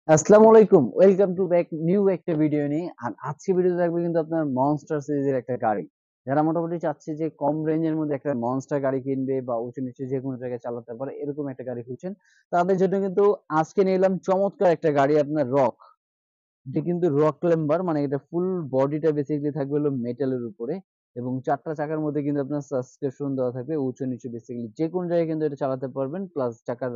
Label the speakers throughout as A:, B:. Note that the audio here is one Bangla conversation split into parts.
A: আসসালামু আলাইকুম, ওয়েলকাম টু ব্যাক নিউ একটা ভিডিও নিয়ে। আর আজকে ভিডিওতে থাকবে কিন্তু আপনার মনস্টার সিরিজের একটা গাড়ি। যারা মোটামুটি চাচ্ছে যে কম রেঞ্জের মধ্যে একটা মনস্টার গাড়ি কিনবে বা উঁচু নিচু যে কোনো জায়গায় চালাতে পারে এরকম একটা গাড়ি খুঁজছেন, তাদের জন্য কিন্তু আজকে নিয়ে এলাম চমৎকার একটা গাড়ি, আপনার রক। এটা কিন্তু রক ক্লাইম্বার, মানে এটা ফুল বডিটা বেসিক্যালি থাকবে হলো মেটালের উপরে, এবং চারটা চাকার মধ্যে কিন্তু আপনার সাসপেনশন দেওয়া থাকবে উঁচু নিচু, বেসিক্যালি যে কোনো জায়গায় কিন্তু এটা চালাতে পারবেন। প্লাস চাকার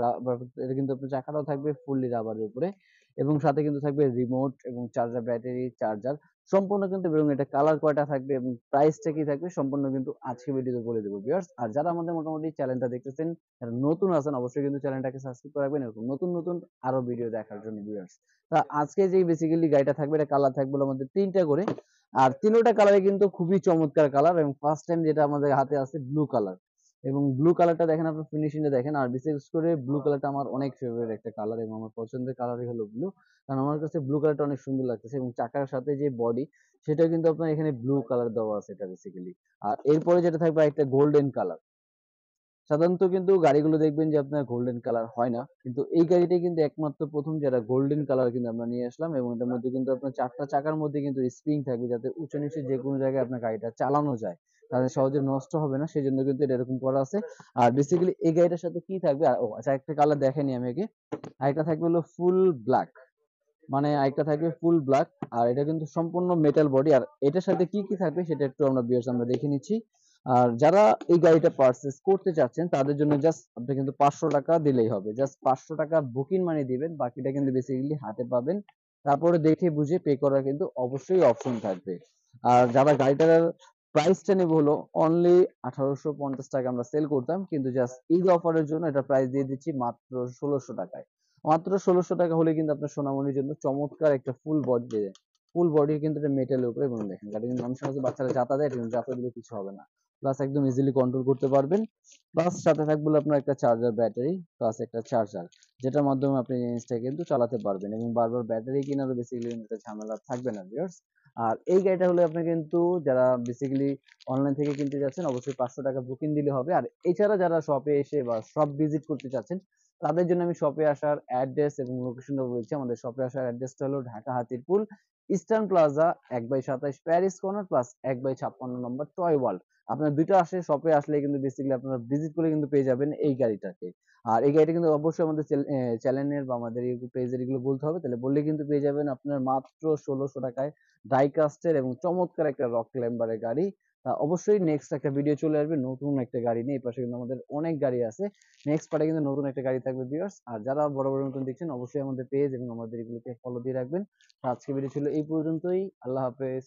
A: এটা কিন্তু আপনার চাকাটাও থাকবে ফুললি রাবারের উপরে, এবং সাথে কিন্তু থাকবে রিমোট এবং চার্জার, ব্যাটারি চার্জার সম্পূর্ণ কিন্তু। এবং এটা কালার কয়টা থাকবে এবং প্রাইসটা কি থাকবে সম্পূর্ণ কিন্তু আজকে ভিডিওতে বলে দেবো ভিউয়ার্স। আর যারা আমাদের মোটামুটি চ্যানেলটা দেখতেছেন, যারা নতুন আছেন, অবশ্যই কিন্তু চ্যানেলটাকে সাবস্ক্রাইব করে রাখবেন এরকম নতুন নতুন আরো ভিডিও দেখার জন্য ভিউয়ার্স। তা আজকে যে বেসিক্যালি গাড়িটা থাকবে, এটা কালার থাকবে হলো আমাদের তিনটা করে। আর তিনোটা কালারে কিন্তু খুবই চমৎকার কালার, এবং ফার্স্ট টাইম যেটা আমাদের হাতে আছে ব্লু কালার। এবং ব্লু কালারটা দেখেন, আপনার ফিনিশিংটা দেখেন। আর বিশেষ করে ব্লু কালারটা আমার অনেক ফেভারিট একটা কালার, এবং আমার পছন্দের কালারই হলো ব্লু। কারণ আমার কাছে ব্লু কালারটা অনেক সুন্দর লাগতেছে, এবং চাকার সাথে যে বডি, সেটা কিন্তু আপনার এখানে ব্লু কালার দেওয়া আছে এটা বেসিক্যালি। আর এরপরে যেটা থাকবে একটা গোল্ডেন কালার। সাধারণত কিন্তু গাড়িগুলো দেখবেন যে আপনার গোল্ডেন কালার হয় না, কিন্তু এই গাড়িটাই কিন্তু একমাত্র প্রথম যারা গোল্ডেন কালার কিন্তু আমরা নিয়ে আসলাম। এবং এটার মধ্যে কিন্তু আপনার চারটা চাকার মধ্যে কিন্তু স্প্রিং থাকবে, যাতে উঁচু নিচু যে কোনো জায়গায় আপনার গাড়িটা চালানো যায়, তাহলে সহজে নষ্ট হবে না, সেই জন্য কিন্তু এটা এরকম করা আছে। আর বেসিক্যালি এই গাড়িটার সাথে কি থাকবে, ও আচ্ছা, একটা কালার দেখেনি আমি আগে। আরেকটা থাকবে হলো ফুল ব্ল্যাক, মানে আরেকটা থাকবে ফুল ব্ল্যাক। আর এটা কিন্তু সম্পূর্ণ মেটাল বডি। আর এটার সাথে কি কি থাকবে সেটা একটু আমরা ভিউয়ার্স আমরা দেখে নিচ্ছি। আর যারা এই গাড়িটা পারচেজ করতে চাচ্ছেন, তাদের জন্য জাস্ট আপনি কিন্তু 500 টাকা দিলেই হবে। জাস্ট 500 টাকা বুকিং মানি দিবেন, বাকিটা কিন্তু বেসিক্যালি হাতে পাবেন। তারপরে দেখে বুঝে পে করার কিন্তু অবশ্যই অপশন থাকবে। আর যারা গাড়িটার প্রাইসটা নেব হলো অনলি 1850 টাকা আমরা সেল করতাম, কিন্তু জাস্ট ঈদ অফারের জন্য এটা প্রাইস দিয়ে দিচ্ছি মাত্র 1600 টাকায়। মাত্র 1600 টাকা হলে কিন্তু আপনার সোনামণির জন্য চমৎকার একটা ফুল বডি পেয়ে যায়। ফুল বডি কিন্তু এটা মেটালের উপরে, এবং দেখেন গাড়ি কিন্তু মানুষের মতো বাচ্চারা যাতা দেয়, কিন্তু যাতা দিলে কিছু হবে না। প্লাস একদম ইজিলি কন্ট্রোল করতে পারবেন। প্লাস সাথে থাকবে হলো আপনার একটা চার্জার ব্যাটারি, প্লাস একটা চার্জার, যেটার মাধ্যমে আপনি জিনিসটা কিন্তু চালাতে পারবেন, এবং বারবার ব্যাটারি কেনারও বেসিক্যালি একটা ঝামেলা থাকবে না ভিউয়ার্স। আর এই গাড়িটা হলে আপনি কিন্তু, যারা বেসিক্যালি অনলাইন থেকে কিনতে যাচ্ছেন, অবশ্যই 500 টাকা বুকিং দিলে হবে। আর এছাড়া যারা শপে এসে বা শপ ভিজিট করতে চাচ্ছেন, তাদের জন্য আমি শপে আসার অ্যাড্রেস এবং লোকেশনটা বলছি। আমাদের শপে আসার অ্যাড্রেসটা হলো Dhaka Hatirpool Eastern Plaza 1/27 Paris corner plus 1/56 number toy world. আপনার দুইটা আসে শপে আসলে কিন্তু বেসিক্যালি আপনারা ভিজিট করে কিন্তু পেয়ে যাবেন এই গাড়িটাকে। আর এই গাড়িটা কিন্তু অবশ্যই আমাদের চ্যানেলের বা আমাদের ইউটিউব পেজের এগুলো বলতে হবে, তাহলে বললে কিন্তু পেয়ে যাবেন আপনার মাত্র 1600 টাকায় ডাই কাস্টের এবং চমৎকার একটা রক ক্লাইম্বারের গাড়ি। অবশ্যই নেক্সট একটা ভিডিও চলে আসবে নতুন একটা গাড়ি নিয়ে। এই পাশে কিন্তু আমাদের অনেক গাড়ি আছে, নেক্সট পার্টে কিন্তু নতুন একটা গাড়ি থাকবে ভিউয়ার্স। আর যারা বড় বড় নতুন দেখছেন, অবশ্যই আমাদের পেজ এবং আমাদের এগুলোকে ফলো দিয়ে রাখবেন। আজকে ভিডিও ছিল এই পর্যন্তই। আল্লাহ হাফেজ।